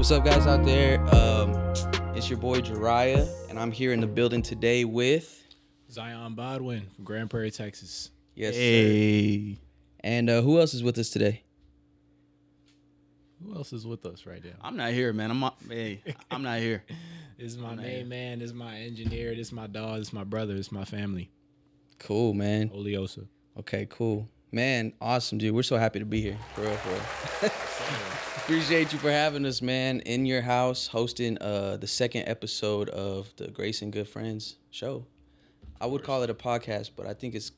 What's up, guys out there? It's your boy Jariah, and I'm here in the building today with Bodwin from Grand Prairie, Texas. yes, Hey. sir. And who else is with us today? Who else is with us right now? I'm not here, man. I'm not here. This is my main man. This is my engineer. This is my dog. This is my brother. This is my family. Cool, man. HolyOsa. Okay, cool. Man, awesome, dude. We're so happy to be here. For real, for real. Appreciate you for having us, man, in your house, hosting the second episode of the Grace and Good Friends show. I would call it a podcast, but I think it's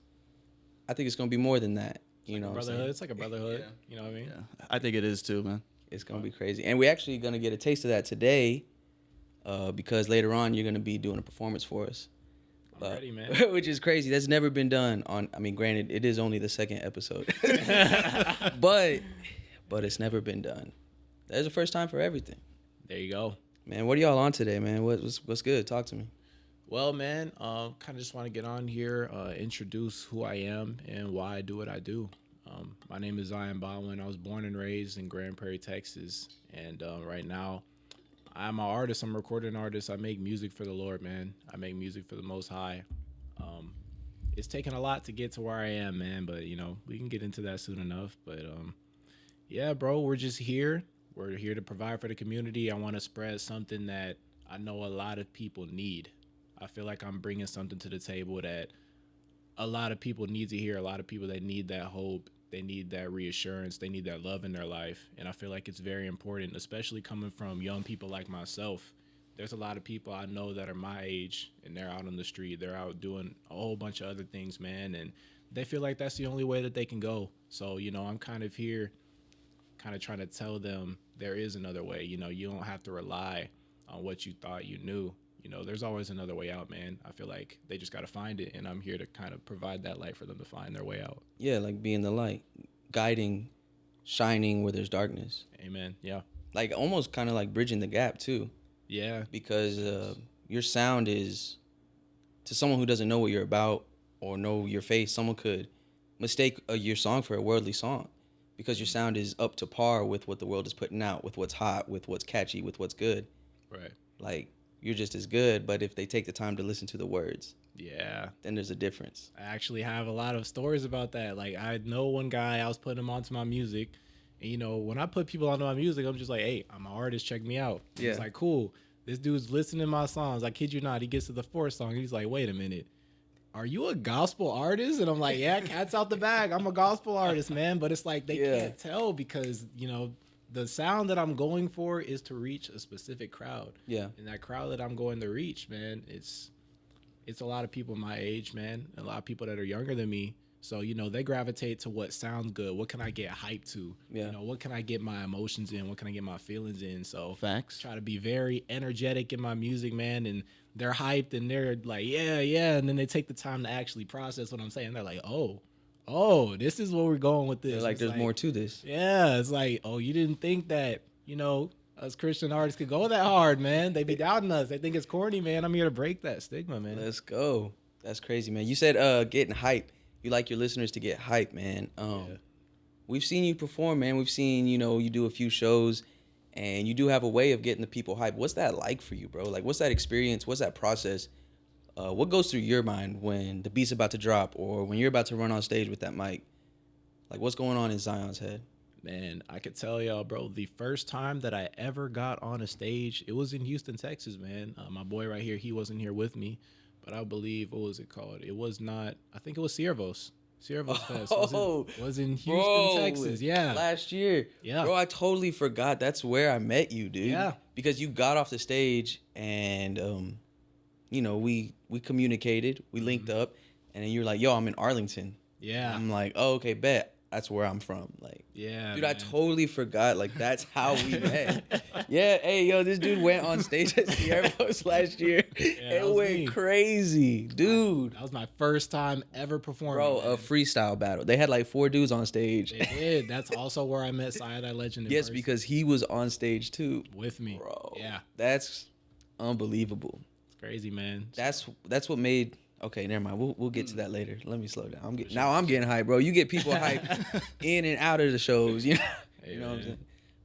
gonna be more than that. You know, Brotherhood. It's like a brotherhood. Yeah. You know what I mean? Yeah, I think it is too, man. It's gonna be crazy, and we're actually gonna get a taste of that today, because later on you're gonna be doing a performance for us. I'm ready, man. Which is crazy. That's never been done on. I mean, granted, it is only the second episode, but it's never been done. There's a first time for everything. There you go. Man, what are y'all on today, man? What's good? Talk to me. Well, man, kind of just want to get on here, introduce who I am and why I do what I do. My name is Bodwin. I was born and raised in Grand Prairie, Texas, and right now I'm an artist. I'm a recording artist. I make music for the Lord, man. I make music for the Most High. It's taken a lot to get to where I am, man, but, you know, we can get into that soon enough. But, yeah, bro, we're just here. We're here to provide for the community. I want to spread something that I know a lot of people need. I feel like I'm bringing something to the table that a lot of people need to hear. A lot of people that need that hope. They need that reassurance. They need that love in their life. And I feel like it's very important, especially coming from young people like myself. There's a lot of people I know that are my age, and they're out on the street. They're out doing a whole bunch of other things, man. And they feel like that's the only way that they can go. So, you know, I'm kind of here kind of trying to tell them there is another way. You know, you don't have to rely on what you thought you knew. You know, there's always another way out, man. I feel like they just got to find it, and I'm here to kind of provide that light for them to find their way out. Yeah, like being the light, guiding, shining where there's darkness. Amen. Yeah. Like almost kind of like bridging the gap too. Yeah. Because your sound is, to someone who doesn't know what you're about or know your face, someone could mistake your song for a worldly song, because your sound is up to par with what the world is putting out, with what's hot, with what's catchy, with what's good. Right. Like, you're just as good, but if they take the time to listen to the words, yeah, then there's a difference. I actually have a lot of stories about that. Like, I know one guy, I was putting him onto my music, and, you know, when I put people onto my music, I'm just like, hey, I'm an artist, check me out. Yeah. It's like, cool. This dude's listening to my songs. I kid you not. He gets to the fourth song, and he's like, wait a minute. Are you a gospel artist? And I'm like, yeah, cat's out the bag. I'm a gospel artist, man. But it's like they can't tell because, you know, the sound that I'm going for is to reach a specific crowd. Yeah. And that crowd that I'm going to reach, man, it's a lot of people my age, man. A lot of people that are younger than me. So, you know, they gravitate to what sounds good. What can I get hyped to? Yeah. You know, what can I get my emotions in? What can I get my feelings in? So Facts. try to be very energetic in my music, man. And they're hyped and they're like, yeah, yeah. And then they take the time to actually process what I'm saying. They're like, oh, this is where we're going with this. They're like, It's there's more to this. Yeah, it's like, oh, you didn't think that, you know, us Christian artists could go that hard, man. They be doubting us. They think it's corny, man. I'm here to break that stigma, man. Let's go. That's crazy, man. You said getting hype. You like your listeners to get hype, man. We've seen you perform, man. We've seen, you know, you do a few shows, and you do have a way of getting the people hype. What's that like for you, bro? Like, what's that experience? What's that process? What goes through your mind when the beat's about to drop or when you're about to run on stage with that mic? Like, what's going on in Zion's head? Man, I could tell y'all, bro, the first time that I ever got on a stage, it was in Houston, Texas, man. My boy right here, he wasn't here with me, but I believe, what was it called? It was not, I think it was Siervos. Siervos Fest was in Houston, Texas. Yeah. Last year. Yeah. Bro, I totally forgot. That's where I met you, dude. Yeah. Because you got off the stage and, you know, we communicated, we linked up, and then you're like, yo, I'm in Arlington. Yeah. I'm like, oh, okay, bet. That's where I'm from. Like, yeah, dude, man. I totally forgot. Like, that's how we met. Yeah, hey, yo, this dude went on stage at Siervos last year. Yeah, it went me. Crazy, dude. That was my first time ever performing. Bro, man. a freestyle battle. They had like 4 dudes on stage. They did. That's also where I met Sayadai Legend. Yes, because he was on stage too. with me, Bro. Yeah, That's unbelievable. it's crazy, man. That's what made. Okay, never mind. We'll get to that later. Let me slow down. I'm getting hyped, bro. You get people hyped in and out of the shows. You know, Hey, you know what I'm man.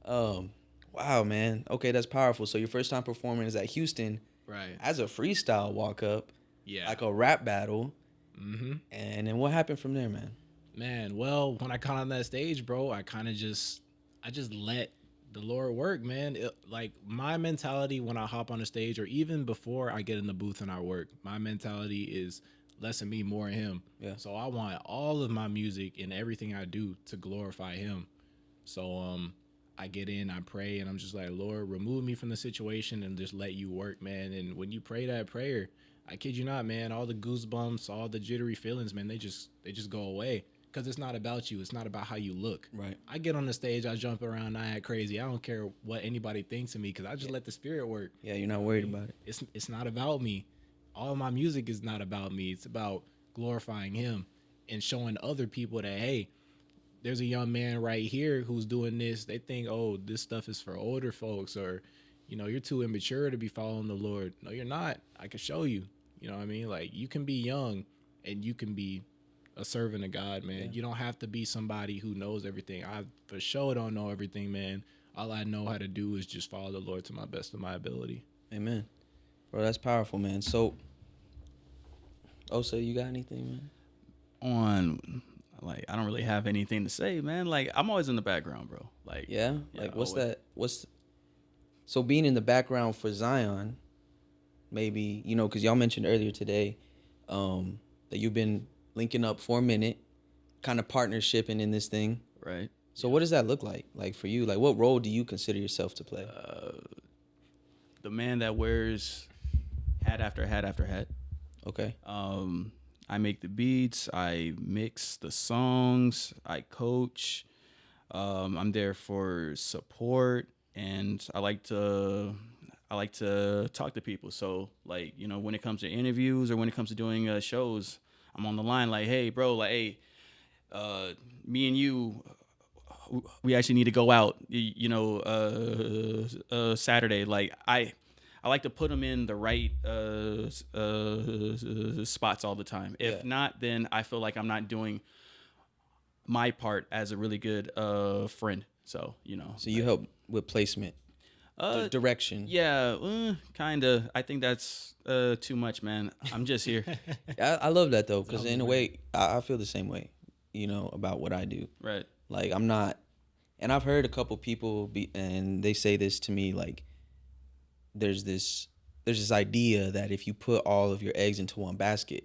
saying? Wow, man. Okay, that's powerful. So your first time performing is at Houston Right. as a freestyle walk up, Yeah. like a rap battle. Mm-hmm. And then what happened from there, man? Man, well, when I got on that stage, bro, I just let the Lord work, man. Like my mentality when I hop on the stage, or even before I get in the booth and I work, my mentality is less of me, more of Him. Yeah. So I want all of my music and everything I do to glorify Him. So I get in, I pray, and I'm just like, Lord, remove me from the situation and just let you work, man. And when you pray that prayer, I kid you not, man, all the goosebumps, all the jittery feelings, man, they just go away. Because it's not about you. It's not about how you look. Right. I get on the stage, I jump around, I act crazy. I don't care what anybody thinks of me because I just let the Spirit work. Yeah, you're not worried about it. It's not about me. All of my music is not about me. It's about glorifying Him and showing other people that, hey, there's a young man right here who's doing this. They think, oh, this stuff is for older folks, or, you're too immature to be following the Lord. No, you're not. I can show you. You know what I mean? Like, you can be young and you can be a servant of God, man. Yeah. You don't have to be somebody who knows everything. I for sure don't know everything, man. All I know how to do is just follow the Lord to my best of my ability. Amen. Bro, that's powerful, man. So, Osa, you got anything, man? Like, I don't really have anything to say, man. Like, I'm always in the background, bro. Like, Yeah? Like, what's always. that? So being in the background for Zion, maybe, because y'all mentioned earlier today that you've been linking up for a minute, kind of partnershiping in this thing. Right. So what does that look like for you? Like, what role do you consider yourself to play? The man that wears hat after hat after hat. Okay. I make the beats, I mix the songs, I coach. I'm there for support, and I like to talk to people. So, like, when it comes to interviews or when it comes to doing shows, I'm on the line like, hey, bro, like, hey, me and you, we actually need to go out, Saturday. Like, I like to put them in the right spots all the time. If not, then I feel like I'm not doing my part as a really good friend. So, So you help with placement, the direction. Yeah, kind of. I think that's too much, man. I'm just here. I love that, though, because in a way, I feel the same way, about what I do. Right. Like, I'm not, and I've heard a couple people and they say this to me, like, there's this idea that if you put all of your eggs into one basket,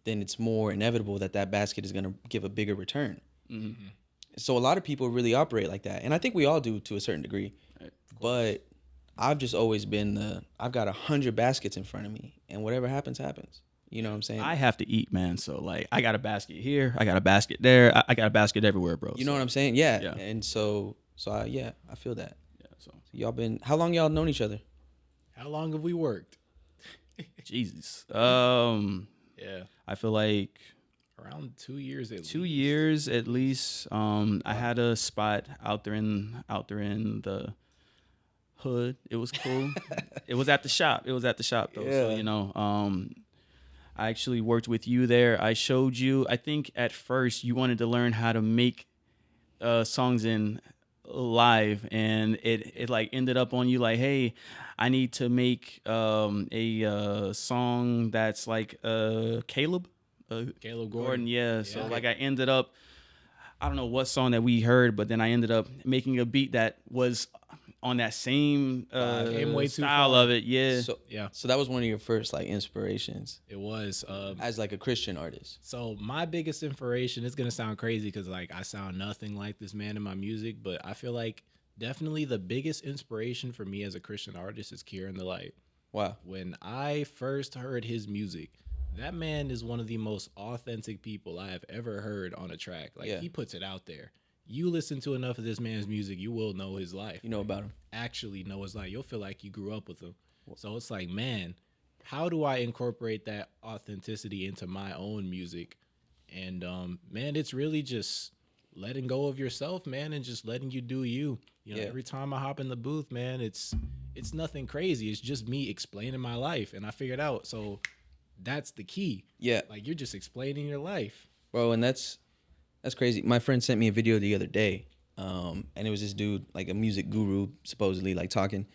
then it's more inevitable that basket is going to give a bigger return. Mm-hmm. So a lot of people really operate like that. And I think we all do to a certain degree. Right. But I've just always been I've got 100 baskets in front of me, and whatever happens, happens. You know what I'm saying? I have to eat, man. So, like, I got a basket here. I got a basket there. I got a basket everywhere, bro. You know what I'm saying? Yeah. Yeah. And so I feel that. Yeah. So, How long y'all known each other? How long have we worked? Jesus. Yeah. I feel like Around 2 years at least. 2 years at least. I had a spot out there in the hood. It was cool. It was at the shop. Though. Yeah. So, I actually worked with you there. I showed you. I think at first you wanted to learn how to make songs in live, and it like ended up on you like, hey, I need to make a song that's like Caleb Gordon. Yeah. So like I ended up, I don't know what song that we heard, but then I ended up making a beat that was on that same Came way too style far. of it. Yeah. So, Yeah. So that was one of your first like inspirations It was. as like a Christian artist. So my biggest inspiration is gonna sound crazy because like I sound nothing like this man in my music, but I feel like definitely the biggest inspiration for me as a Christian artist is Kieran the Light. Wow. When I first heard his music, that man is one of the most authentic people I have ever heard on a track. Like Yeah. he puts it out there. You listen to enough of this man's music, you will know his life. You know about him. Actually know his life. You'll feel like you grew up with him. So it's like, man, how do I incorporate that authenticity into my own music? And man, it's really just letting go of yourself, man, and just letting you do you. You know, Yeah. every time I hop in the booth, man, it's nothing crazy. It's just me explaining my life, and I figured out. So that's the key. Yeah. Like you're just explaining your life. Bro, and that's crazy. My friend sent me a video the other day, And it was this dude, like a music guru, supposedly, like talking,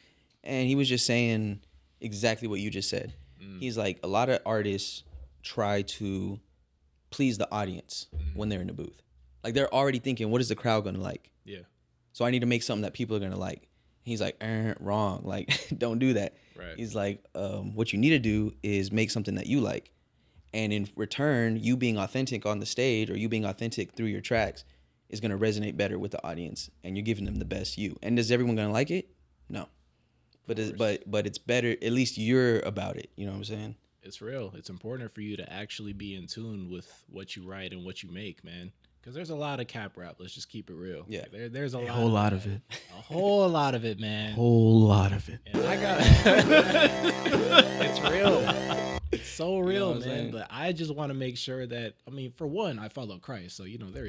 and he was just saying exactly what you just said. He's like, a lot of artists try to please the audience when they're in the booth. Like they're already thinking, what is the crowd gonna like? Yeah. So I need to make something that people are gonna like. He's like, wrong. Like, don't do that. Right. He's like, what you need to do is make something that you like. And in return, you being authentic on the stage or you being authentic through your tracks is going to resonate better with the audience. And you're giving them the best you. And is everyone going to like it? No. But it's better. At least you're about it. You know what I'm saying? It's real. It's important for you to actually be in tune with what you write and what you make, man. Because there's a lot of cap rap. Let's just keep it real. Yeah. There's a whole lot of it. A whole lot of it, man. Whole lot of it. And I got it's real. It's so real, man. Saying? But I just want to make sure that, I mean, for one, I follow Christ. So, there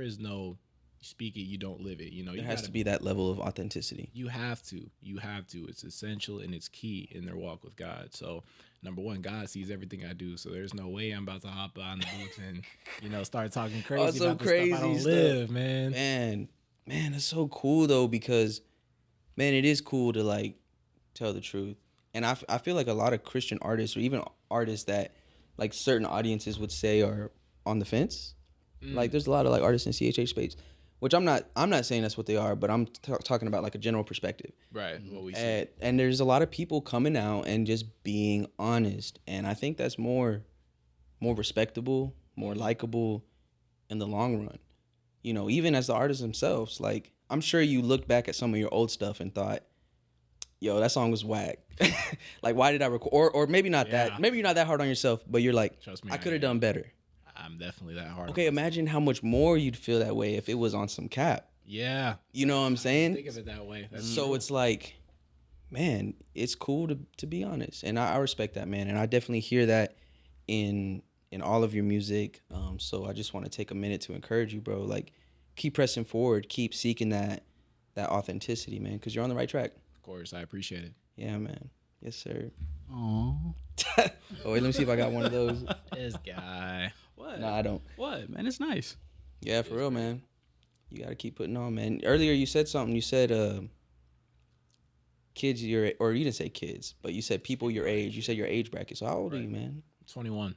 is no speak it, you don't live it. There has to be that level of authenticity. You have to. It's essential and it's key in their walk with God. So, number one, God sees everything I do. So there's no way I'm about to hop on the booth and, start talking crazy about the stuff I don't live, man. Man, that's so cool though, because man, it is cool to like tell the truth. And I feel like a lot of Christian artists, or even artists that like certain audiences would say are on the fence. Like there's a lot of like artists in CHH space, which I'm not saying that's what they are, but I'm talking about like a general perspective. Right. What we see. And there's a lot of people coming out and just being honest. And I think that's more respectable, more likable in the long run. Even as the artists themselves, like I'm sure you looked back at some of your old stuff and thought, yo, that song was whack. Like, why did I record? Or maybe not that. Maybe you're not that hard on yourself, but you're like, trust me, I could have done better. I'm definitely that hard. Okay, imagine how much more you'd feel that way if it was on some cap. Yeah. You know what I'm saying? Think of it that way. So it's like, man, it's cool to be honest. And I respect that, man. And I definitely hear that in all of your music. So I just want to take a minute to encourage you, bro. Like, keep pressing forward. Keep seeking that authenticity, man, because you're on the right track. Of course, I appreciate it. Yeah, man. Yes, sir. Aww. Oh, wait, let me see if I got one of those. This guy. What? No, I don't. What, man? It's nice. Yeah, for real, man. You got to keep putting on, man. Earlier you said something. You said kids or you didn't say kids, but you said people your age. You said your age bracket. So how old are you, man? 21.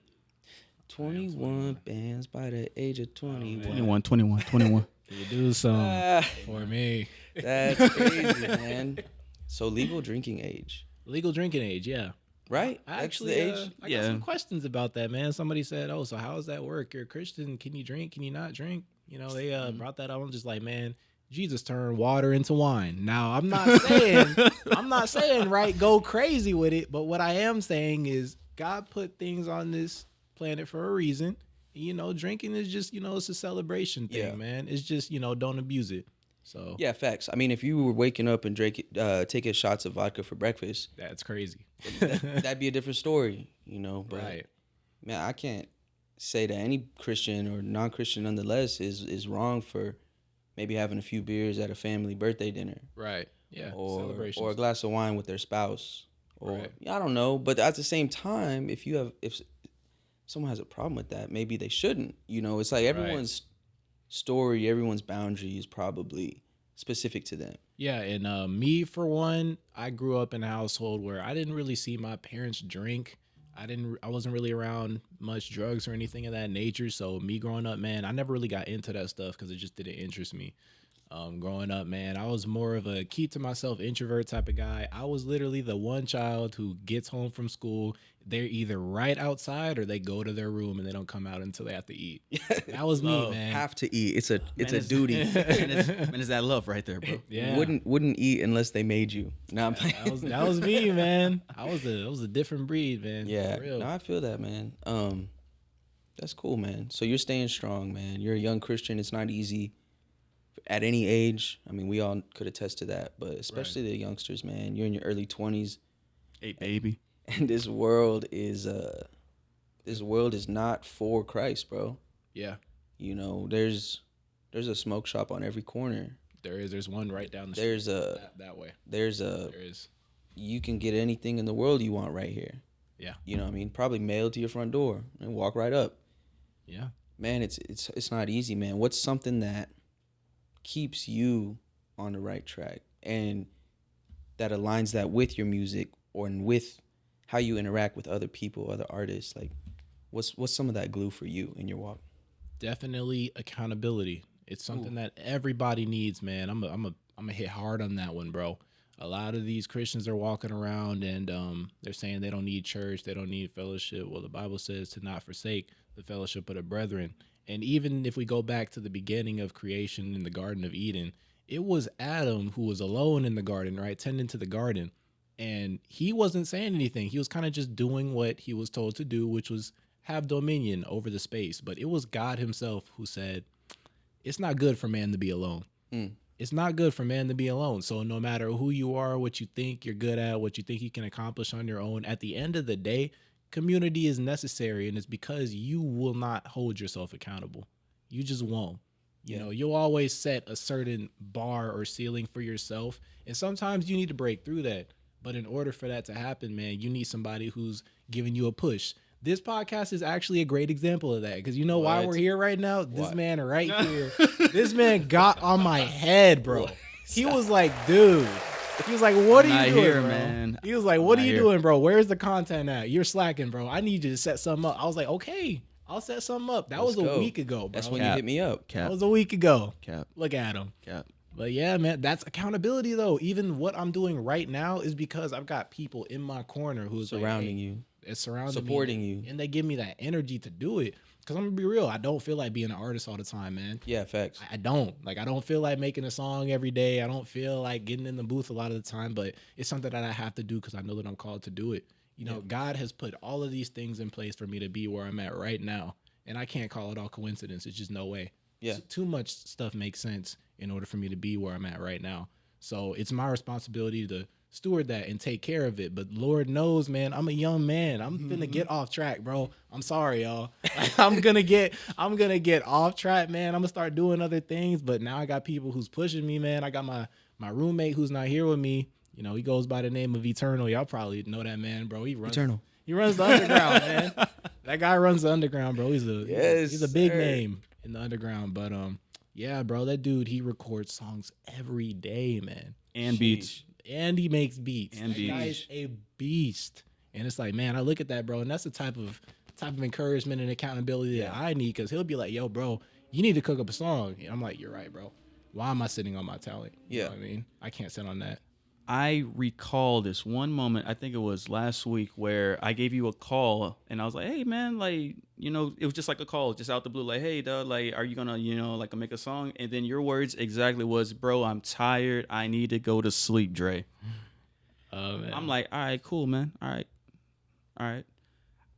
21 bands by the age of 21. 21. You do some for me. That's crazy, man. So legal drinking age. Legal drinking age, yeah. Right? I That's actually, the age? I got some questions about that, man. Somebody said, "Oh, so how does that work? You're a Christian. Can you drink? Can you not drink?" They brought that up. I'm just like, man, Jesus turned water into wine. Now, I'm not saying, right, go crazy with it. But what I am saying is God put things on this planet for a reason. Drinking is just, it's a celebration thing, man. It's just, don't abuse it. So yeah, facts. I mean, if you were waking up and taking shots of vodka for breakfast, that's crazy. That'd be a different story, But right. Man, I can't say that any Christian or non-Christian, nonetheless, is wrong for maybe having a few beers at a family birthday dinner, right? Yeah, or a glass of wine with their spouse, or right. I don't know. But at the same time, if someone has a problem with that, maybe they shouldn't. It's like everyone's story, everyone's boundary is probably specific to them. Yeah, and me, for one, I grew up in a household where I didn't really see my parents drink. I wasn't really around much drugs or anything of that nature. So me growing up, man, I never really got into that stuff because it just didn't interest me. Growing up, man, I was more of a keep to myself introvert type of guy. I was literally the one child who gets home from school. They're either right outside or they go to their room and they don't come out until they have to eat. That was me, man. Have to eat. It's a duty. Man, is that love right there, bro? Yeah. Wouldn't eat unless they made you. No, I'm playing. That was me, man. I was a different breed, man. Yeah. For real. No, I feel that, man. That's cool, man. So you're staying strong, man. You're a young Christian. It's not easy at any age. I mean, we all could attest to that, but especially the youngsters, man. You're in your early 20s. Hey, baby. And this world is not for Christ, bro. Yeah. There's a smoke shop on every corner. There's one right down the street. That way. There is. You can get anything in the world you want right here. Yeah. You know what I mean? Probably mailed to your front door and walk right up. Yeah. Man, it's not easy, man. What's something that keeps you on the right track and that aligns that with your music or with how you interact with other people, other artists? Like, what's some of that glue for you in your walk? Definitely accountability. It's something that everybody needs, man. I'm a hit hard on that one, bro. A lot of these Christians are walking around and they're saying they don't need church, they don't need fellowship. Well, the Bible says to not forsake the fellowship of the brethren. And even if we go back to the beginning of creation in the Garden of Eden, it was Adam who was alone in the garden, right? Tending to the garden. And he wasn't saying anything. He was kind of just doing what he was told to do, which was have dominion over the space. But it was God himself who said, it's not good for man to be alone. It's not good for man to be alone. So no matter who you are, what you think you're good at, what you think you can accomplish on your own, at the end of the day, community is necessary. And it's because you will not hold yourself accountable. You just won't. You know, you'll always set a certain bar or ceiling for yourself. And sometimes you need to break through that. But in order for that to happen, man, you need somebody who's giving you a push. This podcast is actually a great example of that. Because you know why we're here right now? This man right here. This man got on my head, bro. He was like, dude. He was like, what are you doing, here, bro? man. He was like, what are you doing, bro? Where's the content at? You're slacking, bro. I need you to set something up. I was like, okay, I'll set something up. That was a week ago, bro. That's when you hit me up. That was a week ago. Cap. Look at him. Cap. But yeah, man, that's accountability though. Even what I'm doing right now is because I've got people in my corner who's surrounding you. It's surrounding supporting me, you. And they give me that energy to do it. Because I'm going to be real. I don't feel like being an artist all the time, man. Yeah, facts. I don't. Like, I don't feel like making a song every day. I don't feel like getting in the booth a lot of the time. But it's something that I have to do because I know that I'm called to do it. You know, God has put all of these things in place for me to be where I'm at right now. And I can't call it all coincidence. It's just no way. Yeah. So too much stuff makes sense in order for me to be where I'm at right now. So it's my responsibility to steward that and take care of it. But Lord knows, man, I'm a young man. I'm finna get off track, bro. I'm sorry, y'all. I'm gonna get off track, man. I'm gonna start doing other things. But now I got people who's pushing me, man. I got my roommate who's not here with me. You know, he goes by the name of Eternal. Y'all probably know that man, bro. He runs Eternal. He runs the underground, man. That guy runs the underground, bro. He's a big name in the underground. But yeah, bro, that dude, he records songs every day, man. And beats. And he makes beats. And that guy's a beast. And it's like, man, I look at that, bro, and that's the type of encouragement and accountability that I need. Because he'll be like, yo, bro, you need to cook up a song. And I'm like, you're right, bro. Why am I sitting on my talent? You know what I mean? I can't sit on that. I recall this one moment, I think it was last week, where I gave you a call and I was like, hey, man, like, you know, it was just like a call, just out the blue, like, hey, dog, like, are you gonna, you know, like, make a song? And then your words exactly was, bro, I'm tired. I need to go to sleep, Dre. Oh, man. I'm like, all right, cool, man. All right.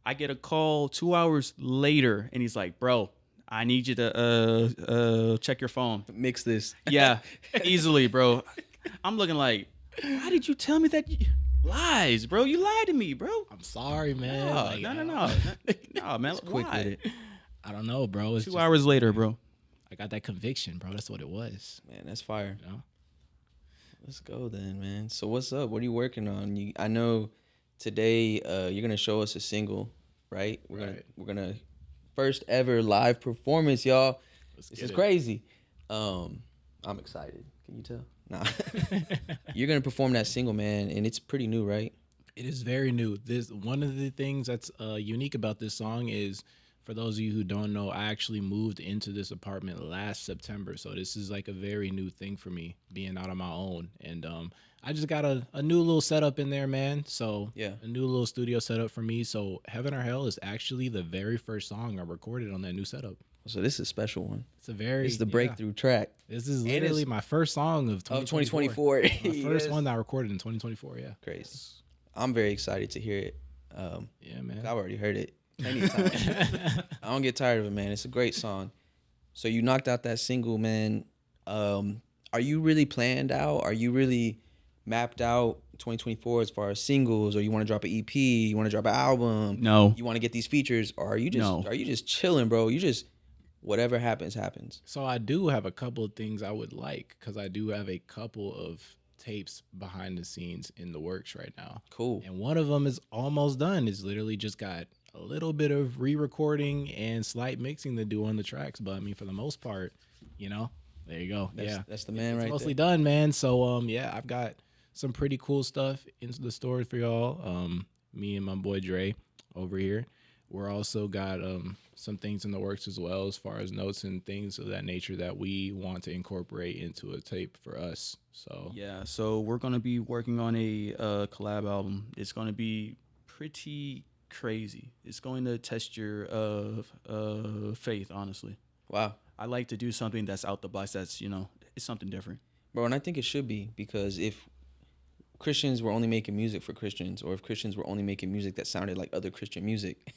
I get a call 2 hours later and he's like, bro, I need you to check your phone. Mix this. Yeah, easily, bro. I'm looking like, why did you tell me that? Lies, bro. You lied to me, bro. I'm sorry, man. No, man. Quick with it. I don't know, bro. It's 2 hours later, bro. I got that conviction, bro. That's what it was. Man, that's fire. You know? Let's go then, man. So what's up? What are you working on? I know today you're gonna show us a single, right? We're gonna first ever live performance, y'all. This is crazy. I'm excited. Can you tell? Nah. You're gonna perform that single, man, and it's pretty new, right? It is very new. This one of the things that's unique about this song is, for those of you who don't know, I actually moved into this apartment last September. So this is like a very new thing for me, being out on my own. And I just got a new little setup in there, man. So a new little studio setup for me. So Heaven or Hell is actually the very first song I recorded on that new setup. So this is a special one. It's the breakthrough track. This is literally my first song of 2024. My first one that I recorded in 2024, yeah. Crazy. I'm very excited to hear it. Yeah, man. I've already heard it plenty times. I don't get tired of it, man. It's a great song. So you knocked out that single, man. Are you really planned out? Are you really mapped out 2024 as far as singles, or you want to drop an EP? You want to drop an album? No. You want to get these features, or are you just chilling, bro? You just whatever happens. So I do have a couple of things I would like, because I do have a couple of tapes behind the scenes in the works right now. Cool. And one of them is almost done. It's literally just got a little bit of re-recording and slight mixing to do on the tracks. But I mean, for the most part, you know, There you go. That's the man right mostly there. done, man. So yeah, I've got some pretty cool stuff into the store for y'all. Me and my boy Dre over here. We're also got some things in the works as well, as far as notes and things of that nature that we want to incorporate into a tape for us. So Yeah, so we're gonna be working on a collab album. It's gonna be pretty crazy. It's going to test your faith, honestly. Wow. I like to do something that's out the box. That's it's something different. Bro, and I think it should be, because if Christians were only making music for Christians, or if Christians were only making music that sounded like other Christian music,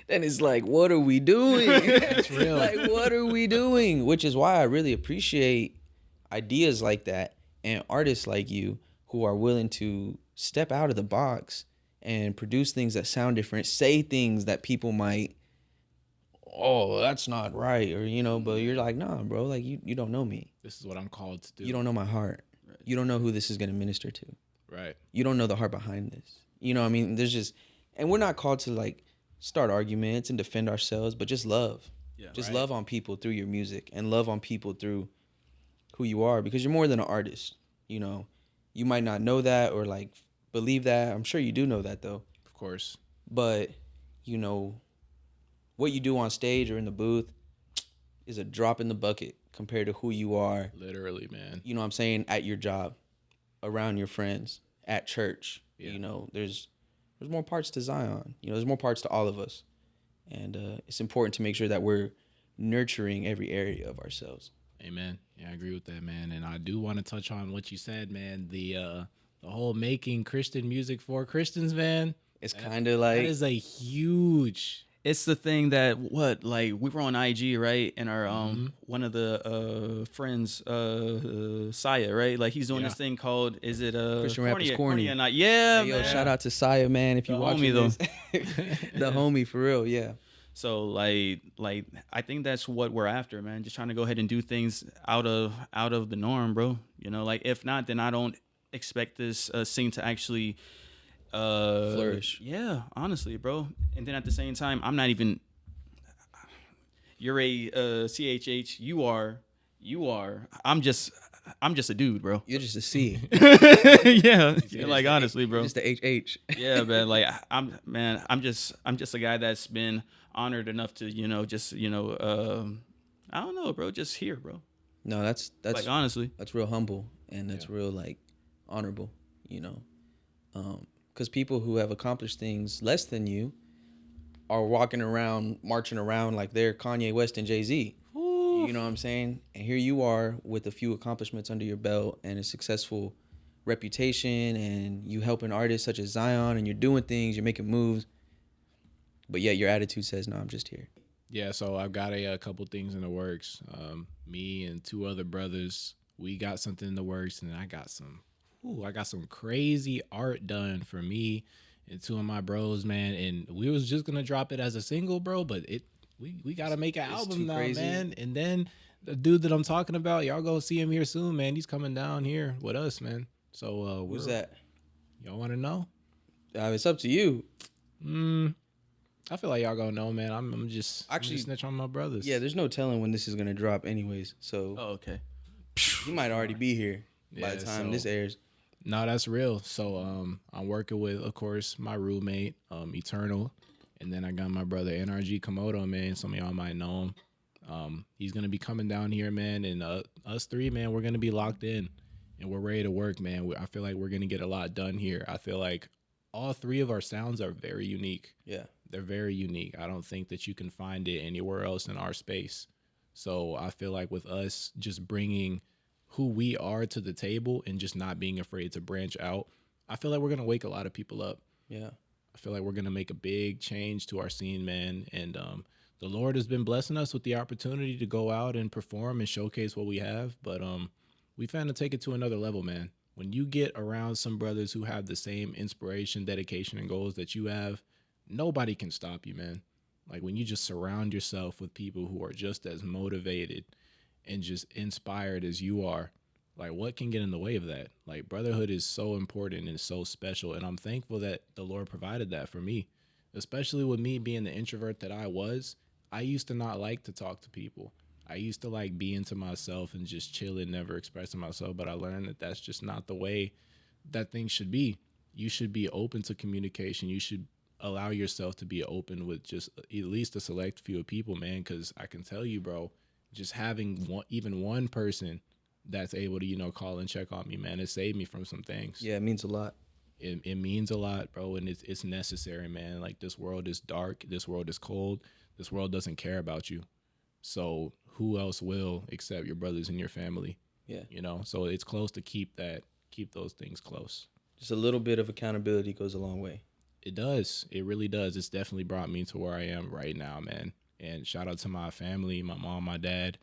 then it's like, what are we doing? That's real. Like, what are we doing? Which is why I really appreciate ideas like that and artists like you who are willing to step out of the box and produce things that sound different, say things that people might, oh, that's not right, or but you're like, nah, bro, like you don't know me. this is what I'm called to do. You don't know my heart. Right. You don't know who this is going to minister to. Right. You don't know the heart behind this. I mean, there's just, and we're not called to like start arguments and defend ourselves, but just love. Yeah. Just Right. love on people through your music, and love on people through who you are, because you're more than an artist. You might not know that or like believe that. I'm sure you do know that though. Of course. But, what you do on stage or in the booth is a drop in the bucket compared to who you are, Literally, man. you know what I'm saying, at your job, around your friends, at church. Yeah. There's more parts to Zion. There's more parts to all of us. And it's important to make sure that we're nurturing every area of ourselves. Amen. Yeah, I agree with that, man. And I do want to touch on what you said, man. The whole making Christian music for Christians, man. It's kind of like, That is a huge. It's the thing that we were on IG, right? And our one of the friends, Saya, right? Like he's doing Yeah. this thing called, is it Christian rap is corny. or not? Yeah, hey, yo, man. shout out to Saya, man, if you The watching homie, though. this. The homie, for real, yeah. So like I think that's what we're after, man. Just trying to go ahead and do things out of the norm, bro. Like if not, then I don't expect this scene to actually Flourish. Yeah, honestly, bro. And then at the same time, I'm not even. You're a CHH. You are. I'm just a dude, bro. You're just a C. Yeah, like honestly, bro. Just the HH. Yeah, man. Like I'm just a guy that's been honored enough to I don't know, bro. Just here, bro. No, that's Like honestly, that's real humble, and that's real like honorable, because people who have accomplished things less than you are walking around, marching around like they're Kanye West and Jay-Z. You know what I'm saying? And here you are with a few accomplishments under your belt and a successful reputation, and you helping artists such as Zion, and you're doing things, you're making moves, but yet your attitude says, no, I'm just here. Yeah, so I've got a couple things in the works. Me and two other brothers, we got something in the works, and I got some crazy art done for me and two of my bros, man. And we was just gonna drop it as a single, bro, but we gotta make an album too now, crazy. man. And then the dude that I'm talking about, y'all go see him here soon, man. He's coming down here with us, man. So Who's that? Y'all want to know? It's up to you. I feel like y'all gonna know, man. I'm just Actually, snitch on my brothers. Yeah, there's no telling when this is gonna drop, anyways. So oh okay. you might already be here by Yeah, the time so- this airs. No, that's real. So I'm working with, of course, my roommate, Eternal, and then I got my brother NRG Komodo, man. Some of y'all might know him. He's gonna be coming down here, man, and us three, man, we're gonna be locked in, and we're ready to work, man. I feel like we're gonna get a lot done here. I feel like all three of our sounds are very unique. Yeah. They're very unique. I don't think that you can find it anywhere else in our space. So I feel like with us just bringing who we are to the table and just not being afraid to branch out, I feel like we're going to wake a lot of people up. Yeah. I feel like we're going to make a big change to our scene, man. And the Lord has been blessing us with the opportunity to go out and perform and showcase what we have. But we found to take it to another level, man. When you get around some brothers who have the same inspiration, dedication, and goals that you have, nobody can stop you, man. Like when you just surround yourself with people who are just as motivated and just inspired as you are, like what can get in the way of that? Like brotherhood is so important and so special. And I'm thankful that the Lord provided that for me, especially with me being the introvert that I was. I used to not like to talk to people. I used to like being to myself and just chilling, never expressing myself. But I learned that that's just not the way that things should be. You should be open to communication. You should allow yourself to be open with just at least a select few of people, man. Because I can tell you, bro, just having even one person that's able to, you know, call and check on me, man, it saved me from some things. Yeah, it means a lot. It means a lot, bro, and it's necessary, man. Like, this world is dark. This world is cold. This world doesn't care about you. So who else will except your brothers and your family? Yeah. You know, so it's close to keep those things close. Just a little bit of accountability goes a long way. It does. It really does. It's definitely brought me to where I am right now, man. And shout out to my family, my mom, my dad,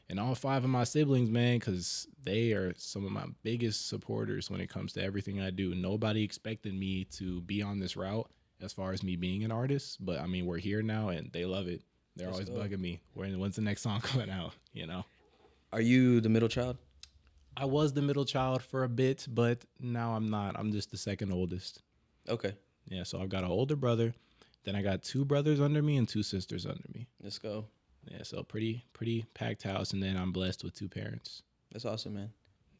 and all 5 of my siblings, man, because they are some of my biggest supporters when it comes to everything I do. Nobody expected me to be on this route as far as me being an artist. But, I mean, we're here now, and they love it. They're always bugging me. When's the next song coming out, you know? Are you the middle child? I was the middle child for a bit, but now I'm not. I'm just the second oldest. Okay. Yeah, so I've got an older brother. Then I got 2 brothers under me and 2 sisters under me. Let's go. Yeah, so pretty packed house, and then I'm blessed with 2 parents. That's awesome, man.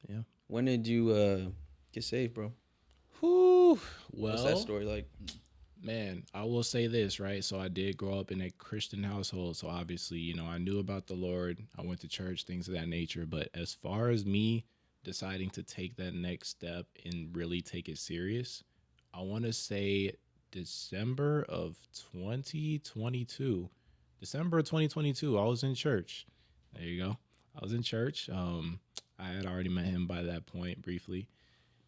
Yeah. When did you get saved, bro? Whew. What's Well, that story like? man, I will say this, right? So I did grow up in a Christian household, so obviously, you know, I knew about the Lord. I went to church, things of that nature. But as far as me deciding to take that next step and really take it serious, I want to say December of 2022. December of 2022, I was in church. There you go. I was in church. I had already met him by that point briefly.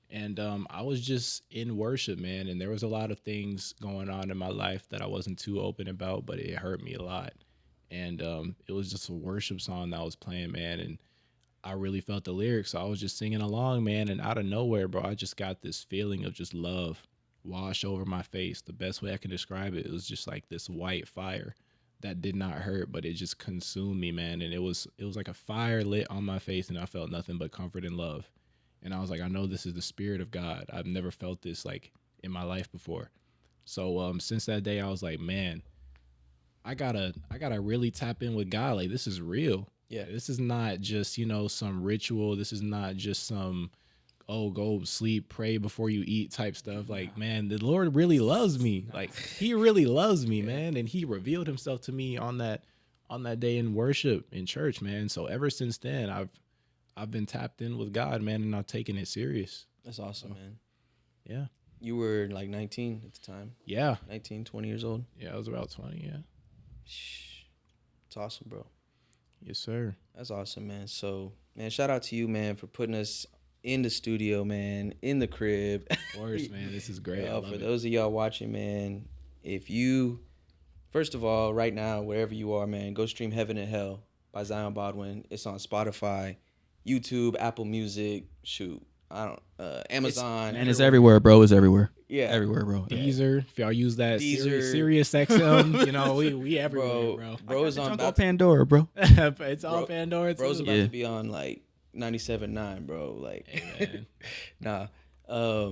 And I was just in worship, man. And there was a lot of things going on in my life that I wasn't too open about, but it hurt me a lot. And it was just a worship song that I was playing, man. And I really felt the lyrics. So I was just singing along, man. And out of nowhere, bro, I just got this feeling of just love wash over my face. The best way I can describe it, it was just like this white fire that did not hurt, but it just consumed me, man. And it was like a fire lit on my face, and I felt nothing but comfort and love. And I was like, I know this is the Spirit of God. I've never felt this like in my life before. So since that day, I was like, man, I gotta really tap in with God. Like, this is real. Yeah. This is not just, you know, some ritual. This is not just some, oh, go sleep, pray before you eat type stuff. Like, man, the Lord really loves me. Like, he really loves me, man. And he revealed himself to me on that day in worship in church, man. So ever since then, I've been tapped in with God, man, and I've taken it serious. That's awesome, man. Yeah. You were like 19 at the time. Yeah. 19, 20 years old. Yeah, I was about 20, yeah. It's awesome, bro. Yes, sir. That's awesome, man. So, man, shout out to you, man, for putting us in the studio, man, in the crib. Of course, man. This is great. I love For it. those of y'all watching, man, if you, first of all, right now, wherever you are, man, go stream Heaven and Hell by Zion Bodwin. It's on Spotify, YouTube, Apple Music, Amazon. And it's everywhere, bro. It's everywhere. Yeah. Everywhere, bro. Deezer, if y'all use that Deezer. Sirius XM, you know, we everywhere, bro. Bro's on It's on Pandora, bro. It's on Pandora, too. Bro's about to be on like 97.9, bro. Like, Hey, man. nah.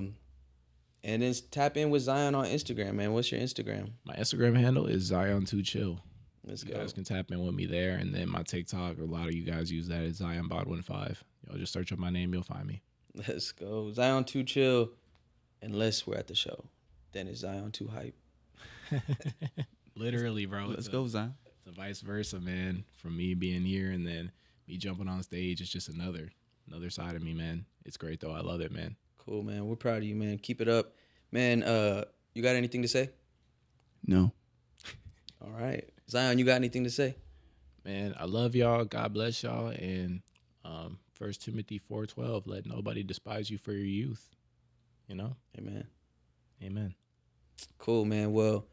And then tap in with Zion on Instagram, man. What's your Instagram? My Instagram handle is Zion2Chill. Let's You go. guys can tap in with me there. And then my TikTok, a lot of you guys use that, is Zion Bodwin5. Y'all just search up my name, you'll find me. Let's go. Zion 2 Chill. Unless we're at the show. Then it's Zion 2 Hype. Literally, bro. Let's go, Zion. It's a vice versa, man. From me being here and then me jumping on stage, it's just another side of me, man. It's great, though. I love it, man. Cool, man. We're proud of you, man. Keep it up. Man, you got anything to say? No. All right. Zion, you got anything to say? Man, I love y'all. God bless y'all. And 1 Timothy 4:12, let nobody despise you for your youth. You know? Amen. Amen. Cool, man. Well,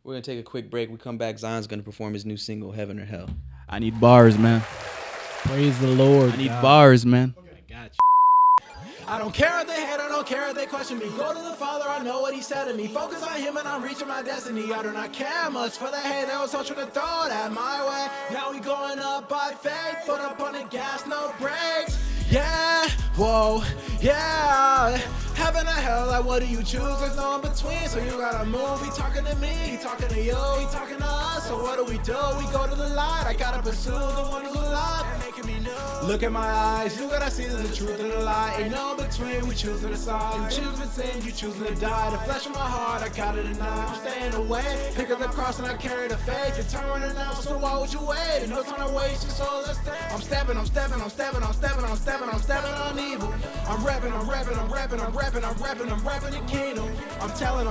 we're going to take a quick break. We come back. Zion's going to perform his new single, Heaven or Hell. I need bars, man. Praise the Lord. I need bars, man. I got you. I don't care if they hate, I don't care if they question me. Go to the Father, I know what he said to me. Focus on him and I'm reaching my destiny. I do not care much for the hate, they was all trying to throw that my way. Now we going up by faith, foot up on the gas, no brakes. Yeah, whoa, yeah. Heaven Heaven or hell, like what do you choose? There's no in between, so you gotta move. He talking to me, he talking to you, he talking to us. So what do? We go to the light. I gotta pursue the one who's alive. Making me know. Look at my eyes, you gotta see the truth and the lie. Ain't no in between, we choose to decide. You choose to sin, you choose to die. The flesh of my heart, I gotta deny. I'm staying away, pick up the cross and I carry the faith. You're turning now, so why would you wait? No time to waste your soul, let's stay. I'm stepping on evil. I'm rapping the kingdom. I'm telling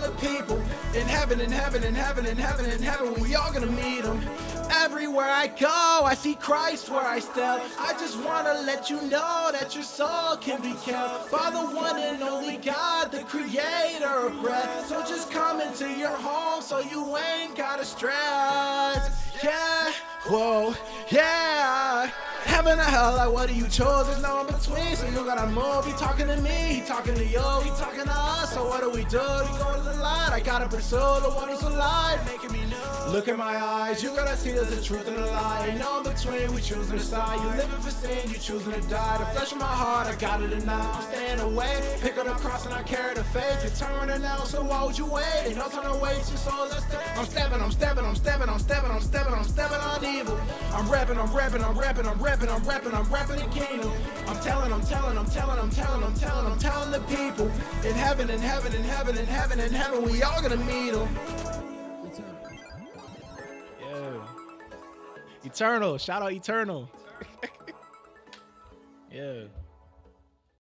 the people. In heaven, we all gonna meet him. Everywhere I go, I see Christ where I step. I just wanna let you know that your soul can be kept by the one and only God, the creator of breath. So just come into your home so you ain't gotta stress. Yeah, whoa, yeah. Heaven or hell, like what do you choose? There's no in between, so you gotta move. He talking to me, he talking to you, he talking to us. So what do? We go to the light. I gotta pursue the one who's alive, making me know. Look in my eyes, you gotta see there's the truth and the lie. Ain't no in between, we choosing to side. You living for sin, you choosing to die. The flesh of my heart, I gotta deny. I'm staying away, pick up the cross and I carry the faith. You're turning now, so why would you wait? Ain't no time to waste your soul, let's stay. I'm stepping on evil. I'm rapping the kingdom. I'm telling the people. In heaven, we all gonna meet him. Yeah. Eternal. Shout out Eternal. Yeah.